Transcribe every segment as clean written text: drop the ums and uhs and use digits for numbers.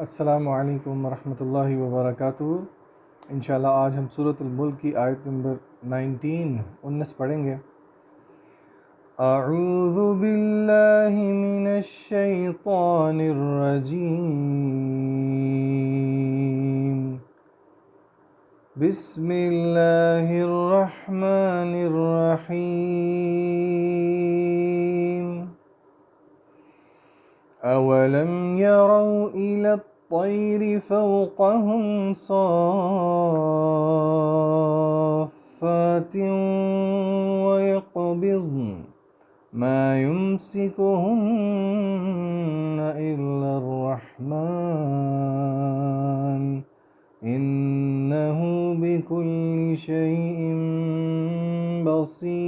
السلام علیکم ورحمۃ اللہ وبرکاتہ۔ انشاءاللہ آج ہم سورۃ الملک کی آیت نمبر 19 پڑھیں گے۔ اعوذ باللہ من الشیطان الرجیم، بسم اللہ الرحمن الرحیم۔ اولم يروا الى الطير فوقهم صافات ويقبضن ما يمسكهن إلا الرحمن إنه بكل شيء بصير۔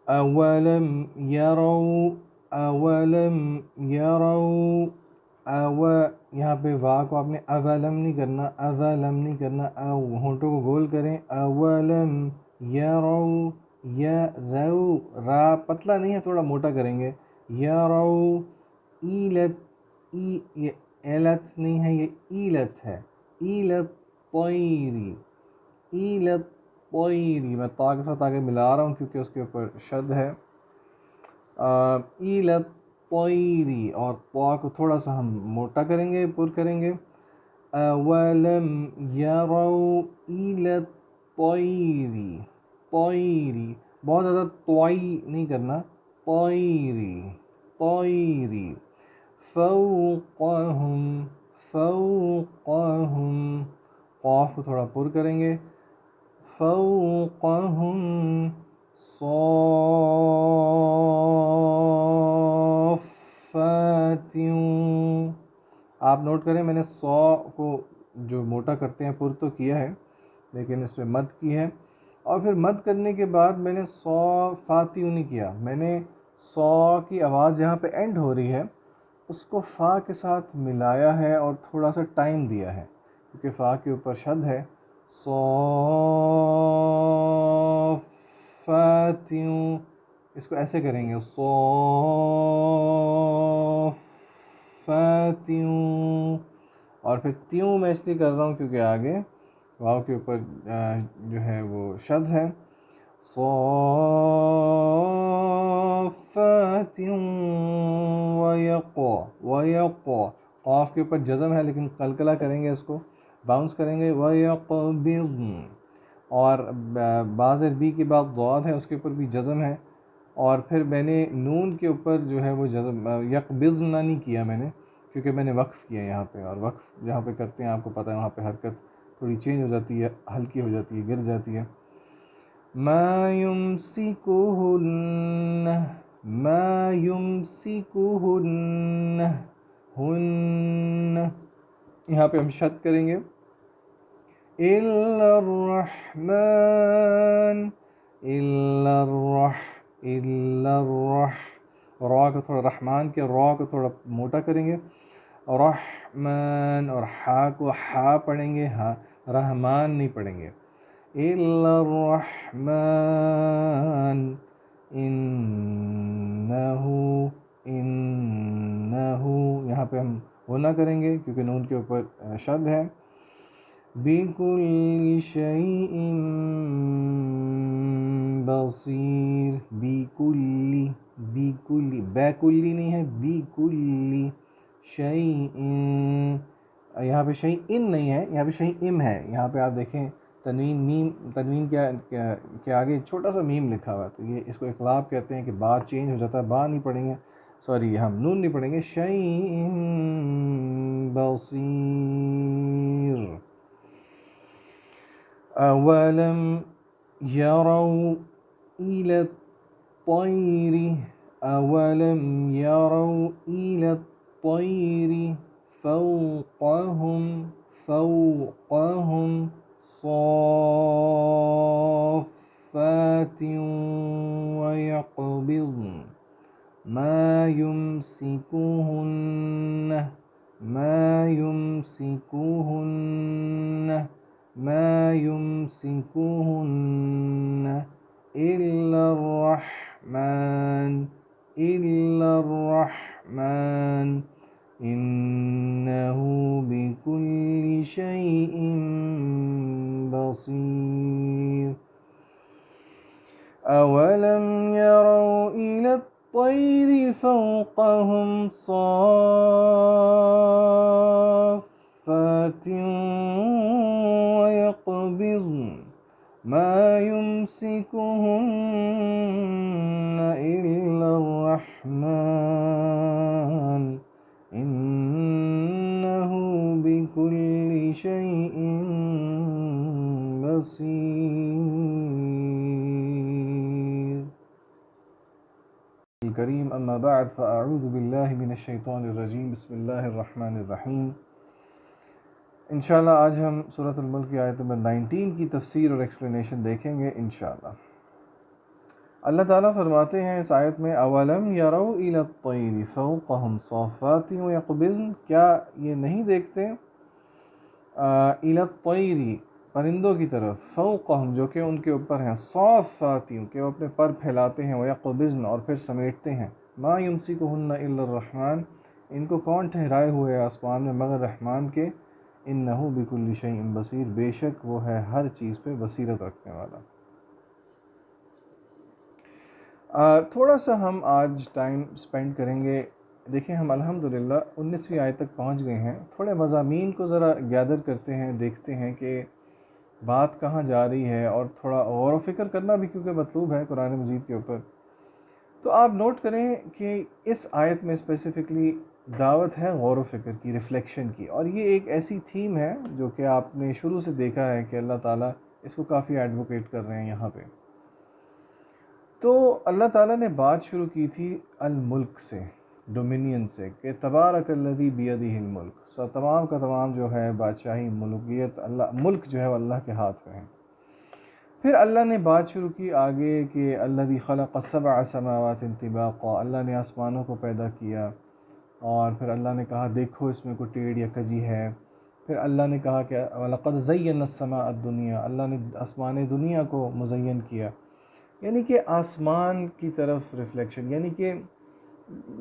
اولم یروا یہاں پہ وا کو آپ نے اولم نہیں کرنا، اولم نہیں کرنا، ہونٹوں کو گول کریں۔ اولم یرو، را پتلا نہیں ہے، تھوڑا موٹا کریں گے۔ یرو ایلت، ایلت نہیں ہے، یہ ایلت ہے۔ ایلت طیری، ایلت طیری، میں تا کے ساتھ آگے ملا رہا ہوں کیونکہ اس کے اوپر شد ہے۔ ایلت طیری، اور طا کو تھوڑا سا ہم موٹا کریں گے، پر کریں گے۔ اولم یروا ایلت طیری، طیری، بہت زیادہ طوئی نہیں کرنا، طیری، طیری، فوقہم، فوقہم، قاف کو تھوڑا پر کریں گے۔ فوقہم صافات، آپ نوٹ کریں میں نے سو کو جو موٹا کرتے ہیں پر تو کیا ہے لیکن اس پہ مد کی ہے، اور پھر مد کرنے کے بعد میں نے صافات نہیں کیا، میں نے سو کی آواز جہاں پہ اینڈ ہو رہی ہے اس کو فا کے ساتھ ملایا ہے اور تھوڑا سا ٹائم دیا ہے کیونکہ فا کے اوپر شد ہے۔ صافات، اس کو ایسے کریں گے، صافات، اور پھر تیوں میں اس لیے کر رہا ہوں کیونکہ آگے واو کے اوپر جو ہے وہ شد ہے۔ صافات ویقو، قاف کے اوپر جزم ہے لیکن قلقلہ کریں گے، اس کو باؤنس کریں گے۔ ویقبضن، اور بازر بی کے بعد ضاد ہے، اس کے اوپر بھی جزم ہے، اور پھر میں نے نون کے اوپر جو ہے وہ جزم یقبضن نہیں کیا میں نے کیونکہ میں نے وقف کیا یہاں پہ، اور وقف جہاں پہ کرتے ہیں آپ کو پتہ ہے وہاں پہ حرکت تھوڑی چینج ہو جاتی ہے، ہلکی ہو جاتی ہے، گر جاتی ہے۔ ما یمسکہن، ما یمسکہن، ہن، یہاں پہ ہم شد کریں گے۔ الا الرحمن، الا الرح، را کو تھوڑا رحمان کے را کو تھوڑا موٹا کریں گے، رحمان، اور ہا کو ہا پڑھیں گے، ہاں رحمان نہیں پڑھیں گے۔ الا الرحمن انہو، یہاں پہ ہم وہ نہ کریں گے کیونکہ نون کے اوپر شد ہے۔ بِكُلِّ شَيْءٍ بَصِيرٌ، بِكُلِّ، بِكُلِّ، بیکلی نہیں ہے، بِكُلِّ شَيْءٍ، یہاں پہ شیئن نہیں ہے، یہاں پہ شیئم ہے، یہاں پہ آپ دیکھیں تنوین، میم، تنوین کے آگے چھوٹا سا میم لکھا ہوا ہے، تو یہ اس کو اقلاب کہتے ہیں کہ با چینج ہو جاتا ہے، با نہیں پڑھیں گے، سوری ہم نون نہیں پڑھیں گے، شیئن بصیر۔ اولم یروا الی الطیر، اولم یروا الی الطیر فوقہم، فوقہم صافات ویقبضن ما یمسکہن، ما یمسکہن، ما یمسکہن الا الرحمن إلا الرحمن إنه بكل شيء بصير أولم يروا إلى الطير فوقهم صافات ويقبضن ما يمسكهن إلا الرحمن إنه بكل شيء بصير الكريم أما بعد فأعوذ بالله من الشيطان الرجيم بسم الله الرحمن الرحیم انشاءاللہ آج ہم سورۃ الملک کی آیت نمبر 19 کی تفسیر اور ایکسپلینیشن دیکھیں گے انشاءاللہ۔ اللہ تعالیٰ فرماتے ہیں اس آیت میں اولم یروا الی الطیر فوقہم صافات ویقبضن، کیا یہ نہیں دیکھتے الی الطیر پرندوں کی طرف، فوقہم جو کہ ان کے اوپر ہیں، صافات کہ وہ اپنے پر پھیلاتے ہیں، ویقبضن اور پھر سمیٹتے ہیں، ما یمسکہن الا الرحمن ان کو کون ٹھہرائے ہوئے آسمان میں مگر رحمان کے، انہ بکل شیء بصیر بے شک وہ ہے ہر چیز پہ بصیرت رکھنے والا۔ تھوڑا سا ہم آج ٹائم سپینڈ کریں گے، دیکھیں ہم الحمدللہ 19ویں آیت تک پہنچ گئے ہیں، تھوڑے مضامین کو ذرا گیدر کرتے ہیں، دیکھتے ہیں کہ بات کہاں جا رہی ہے، اور تھوڑا غور و فکر کرنا بھی کیونکہ مطلوب ہے قرآن مجید کے اوپر۔ تو آپ نوٹ کریں کہ اس آیت میں اسپیسیفکلی دعوت ہے غور و فکر کی، ریفلیکشن کی، اور یہ ایک ایسی تھیم ہے جو کہ آپ نے شروع سے دیکھا ہے کہ اللہ تعالیٰ اس کو کافی ایڈوکیٹ کر رہے ہیں یہاں پہ۔ تو اللہ تعالیٰ نے بات شروع کی تھی الملک سے، ڈومینین سے، کہ تبارک الذی بیدہ الملک، تمام کا تمام جو ہے بادشاہی، ملوکیت، اللہ ملک جو ہے وہ اللہ کے ہاتھ میں ہے۔ پھر اللہ نے بات شروع کی آگے کہ الذی خلق سبع سماوات طباقا، اللہ نے آسمانوں کو پیدا کیا، اور پھر اللہ نے کہا دیکھو اس میں کوئی ٹیڑھ یا کجی ہے۔ پھر اللہ نے کہا کہ وَلَقَدْ زَيَّنَّا السَّمَاءَ الدُّنْيَا، اللہ نے آسمان دنیا کو مزین کیا، یعنی کہ آسمان کی طرف ریفلیکشن، یعنی کہ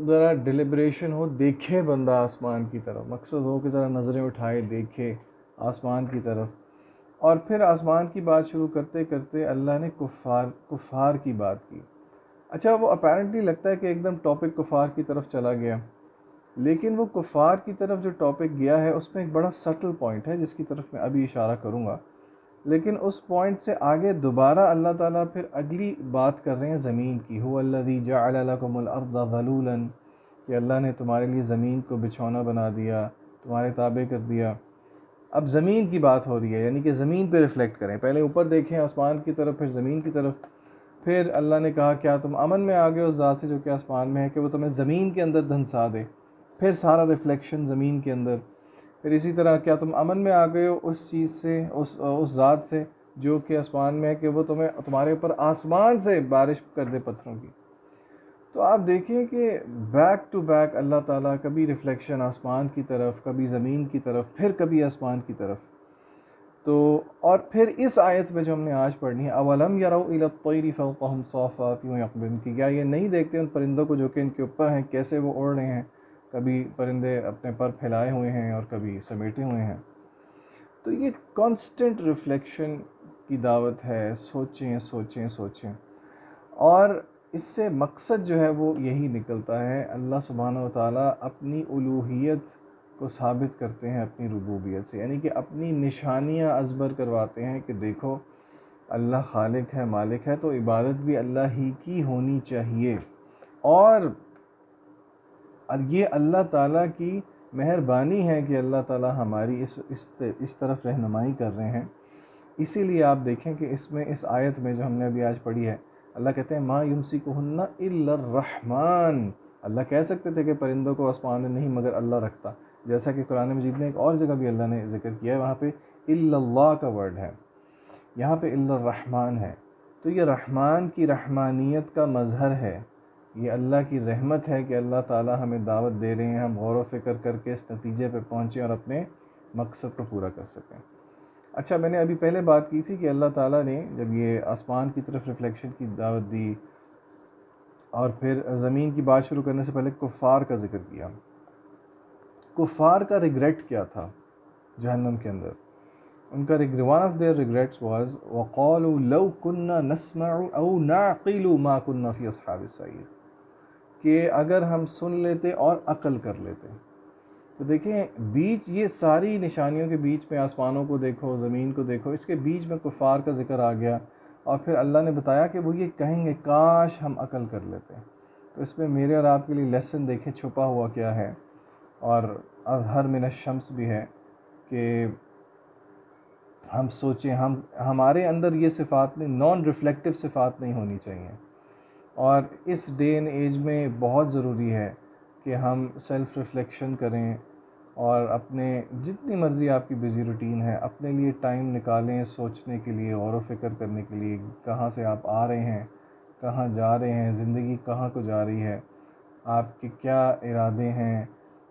ذرا ڈیلیبریشن ہو، دیکھے بندہ آسمان کی طرف، مقصد ہو کہ ذرا نظریں اٹھائے، دیکھے آسمان کی طرف۔ اور پھر آسمان کی بات شروع کرتے کرتے اللہ نے کفار کی بات کی۔ اچھا وہ اپیرنٹلی لگتا ہے کہ ایک دم ٹاپک کفار کی طرف چلا گیا، لیکن وہ کفار کی طرف جو ٹاپک گیا ہے اس میں ایک بڑا سٹل پوائنٹ ہے جس کی طرف میں ابھی اشارہ کروں گا، لیکن اس پوائنٹ سے آگے دوبارہ اللہ تعالیٰ پھر اگلی بات کر رہے ہیں زمین کی، هو الذی جعل لکم الارض ذلولا، کہ اللہ نے تمہارے لیے زمین کو بچھونا بنا دیا، تمہارے تابع کر دیا۔ اب زمین کی بات ہو رہی ہے، یعنی کہ زمین پہ ریفلیکٹ کریں، پہلے اوپر دیکھیں آسمان کی طرف، پھر زمین کی طرف۔ پھر اللہ نے کہا کیا تم امن میں آ گئے اس ذات سے جو کہ آسمان میں ہے کہ وہ تمہیں زمین کے اندر دھنسا دے، پھر سارا ریفلیکشن زمین کے اندر۔ پھر اسی طرح کیا تم امن میں آ گئے ہو اس چیز سے، اس ذات سے جو کہ آسمان میں ہے کہ وہ تمہارے اوپر آسمان سے بارش کر دے پتھروں کی۔ تو آپ دیکھیں کہ بیک ٹو بیک اللہ تعالیٰ کبھی ریفلیکشن آسمان کی طرف، کبھی زمین کی طرف، پھر کبھی آسمان کی طرف۔ تو اور پھر اس آیت میں جو ہم نے آج پڑھنی ہے، اولم یروا الی الطیر فوقہم صافات ویقبضن، کہ کیا یہ نہیں دیکھتے ان پرندوں کو جو کہ ان کے اوپر ہیں کیسے وہ اڑ رہے ہیں، کبھی پرندے اپنے پر پھیلائے ہوئے ہیں اور کبھی سمیٹے ہوئے ہیں۔ تو یہ کانسٹنٹ ریفلیکشن کی دعوت ہے، سوچیں سوچیں سوچیں، اور اس سے مقصد جو ہے وہ یہی نکلتا ہے، اللہ سبحانہ و تعالیٰ اپنی الوہیت کو ثابت کرتے ہیں اپنی ربوبیت سے، یعنی کہ اپنی نشانیاں ازبر کرواتے ہیں کہ دیکھو اللہ خالق ہے، مالک ہے، تو عبادت بھی اللہ ہی کی ہونی چاہیے۔ اور یہ اللہ تعالیٰ کی مہربانی ہے کہ اللہ تعالیٰ ہماری اس طرف رہنمائی کر رہے ہیں۔ اسی لیے آپ دیکھیں کہ اس میں اس آیت میں جو ہم نے ابھی آج پڑھی ہے، اللہ کہتے ہیں ما یمسکہن الا الرحمن، اللہ کہہ سکتے تھے کہ پرندوں کو آسمان میں نہیں مگر اللہ رکھتا، جیسا کہ قرآن مجید میں ایک اور جگہ بھی اللہ نے ذکر کیا ہے، وہاں پہ الا اللہ کا ورڈ ہے، یہاں پہ الا الرحمن ہے۔ تو یہ رحمان کی رحمانیت کا مظہر ہے، یہ اللہ کی رحمت ہے کہ اللہ تعالیٰ ہمیں دعوت دے رہے ہیں، ہم غور و فکر کر کے اس نتیجے پہ پہنچیں اور اپنے مقصد کو پورا کر سکیں۔ اچھا میں نے ابھی پہلے بات کی تھی کہ اللہ تعالیٰ نے جب یہ آسمان کی طرف ریفلیکشن کی دعوت دی، اور پھر زمین کی بات شروع کرنے سے پہلے کفار کا ذکر کیا. کفار کا ریگریٹ کیا تھا جہنم کے اندر؟ ان کا one of their regrets was وَقَالُوا لَوْ كُنَّا نَسْمَعُ أَوْ نَعْقِلُ مَا كُنَّا فِي أَصْحَابِ السَّعِيرِ، کہ اگر ہم سن لیتے اور عقل کر لیتے. تو دیکھیں بیچ یہ ساری نشانیوں کے بیچ میں آسمانوں کو دیکھو، زمین کو دیکھو، اس کے بیچ میں کفار کا ذکر آ گیا، اور پھر اللہ نے بتایا کہ وہ یہ کہیں گے کاش ہم عقل کر لیتے. تو اس میں میرے اور آپ کے لیے لیسن دیکھیں چھپا ہوا کیا ہے، اور اظہر من الشمس بھی ہے کہ ہم سوچیں، ہمارے اندر یہ صفات نہیں، نان ریفلیکٹیو صفات نہیں ہونی چاہیے. اور اس ڈے اینڈ ایج میں بہت ضروری ہے کہ ہم سیلف ریفلیکشن کریں، اور اپنے جتنی مرضی آپ کی بزی روٹین ہے اپنے لیے ٹائم نکالیں سوچنے کے لیے، غور و فکر کرنے کے لیے، کہاں سے آپ آ رہے ہیں، کہاں جا رہے ہیں، زندگی کہاں کو جا رہی ہے، آپ کے کیا ارادے ہیں،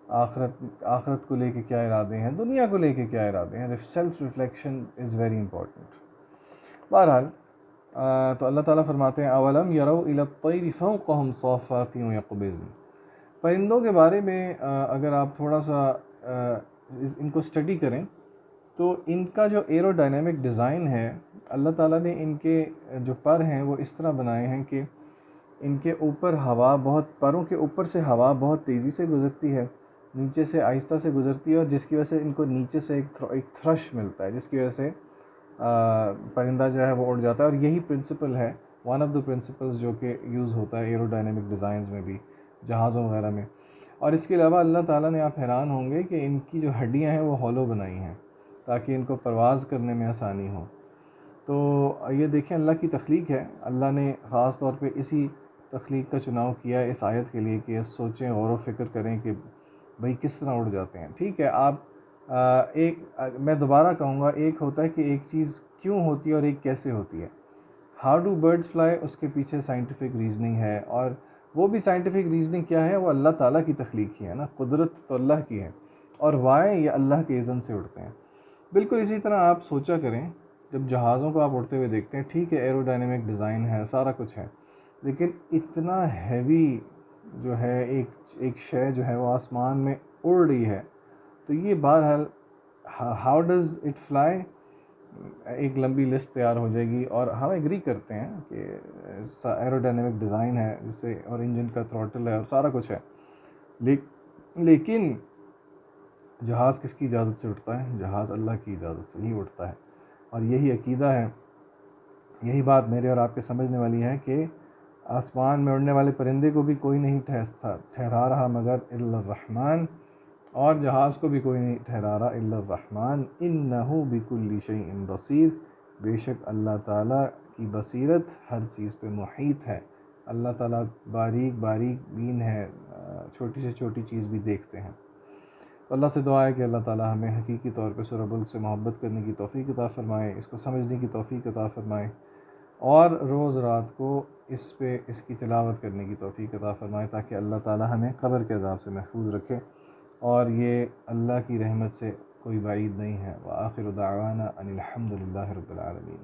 آخرت کو لے کے کیا ارادے ہیں، دنیا کو لے کے کیا ارادے ہیں. Self reflection is very important. بہرحال تو اللہ تعالیٰ فرماتے ہیں اولم یروا الی الطیر فوقہم صافات یقبضن. پرندوں کے بارے میں اگر آپ تھوڑا سا ان کو اسٹڈی کریں تو ان کا جو ایرو ڈائنامک ڈیزائن ہے، اللہ تعالیٰ نے ان کے جو پر ہیں وہ اس طرح بنائے ہیں کہ ان کے اوپر ہوا بہت، پروں کے اوپر سے ہوا بہت تیزی سے گزرتی ہے، نیچے سے آہستہ سے گزرتی ہے، اور جس کی وجہ سے ان کو نیچے سے ایک تھرش ملتا ہے، جس کی وجہ سے پرندہ جو ہے وہ اڑ جاتا ہے. اور یہی پرنسپل ہے، ون آف دا پرنسپلز جو کہ یوز ہوتا ہے ایرو ڈائنامک ڈیزائنز میں بھی، جہازوں وغیرہ میں. اور اس کے علاوہ اللہ تعالیٰ نے، آپ حیران ہوں گے کہ ان کی جو ہڈیاں ہیں وہ ہولو بنائی ہیں تاکہ ان کو پرواز کرنے میں آسانی ہو. تو یہ دیکھیں اللہ کی تخلیق ہے. اللہ نے خاص طور پہ اسی تخلیق کا چناؤ کیا ہے اس آیت کے لیے کہ سوچیں، غور و فکر کریں کہ بھئی کس طرح اڑ جاتے ہیں. ٹھیک ہے، آپ میں دوبارہ کہوں گا، ایک ہوتا ہے کہ ایک چیز کیوں ہوتی ہے اور ایک کیسے ہوتی ہے. ہاؤ ڈو برڈز فلائی، اس کے پیچھے سائنٹیفک ریزننگ ہے، اور وہ بھی سائنٹیفک ریزننگ کیا ہے، وہ اللہ تعالیٰ کی تخلیق ہی ہے نا، قدرت تو اللہ کی ہے، اور وائیں یہ اللہ کے اذن سے اڑتے ہیں. بالکل اسی طرح آپ سوچا کریں، جب جہازوں کو آپ اڑتے ہوئے دیکھتے ہیں، ٹھیک ہے ایرو ڈائنامک ڈیزائن ہے، سارا کچھ ہے، لیکن اتنا ہیوی جو ہے ایک شے جو ہے وہ آسمان میں اڑ رہی ہے، تو یہ بہرحال ہاؤ ڈز اٹ فلائی، ایک لمبی لسٹ تیار ہو جائے گی. اور ہم ایگری کرتے ہیں کہ ایرو ڈائنامک ڈیزائن ہے جس سے، اور انجن کا تھروٹل ہے اور سارا کچھ ہے، لیکن جہاز کس کی اجازت سے اٹھتا ہے؟ جہاز اللہ کی اجازت سے ہی اٹھتا ہے. اور یہی عقیدہ ہے، یہی بات میرے اور آپ کے سمجھنے والی ہے کہ آسمان میں اڑنے والے پرندے کو بھی کوئی نہیں ٹھہرا رہا مگر الا الرحمن، اور جہاز کو بھی کوئی نہیں ٹھہرا رہا الا الرحمن انہ بکل شیء بصیر. بے شک اللہ تعالیٰ کی بصیرت ہر چیز پہ محیط ہے. اللہ تعالیٰ باریک باریک بین ہے، چھوٹی سے چھوٹی چیز بھی دیکھتے ہیں. تو اللہ سے دعا ہے کہ اللہ تعالیٰ ہمیں حقیقی طور پہ سورہ ملک سے محبت کرنے کی توفیق عطا فرمائے، اس کو سمجھنے کی توفیق عطا فرمائے، اور روز رات کو اس کی تلاوت کرنے کی توفیق عطا فرمائے، تاکہ اللہ تعالیٰ ہمیں قبر کے عذاب سے محفوظ رکھے. اور یہ اللہ کی رحمت سے کوئی بعید نہیں ہے. وآخر دعوانا ان الحمد للہ رب العالمین.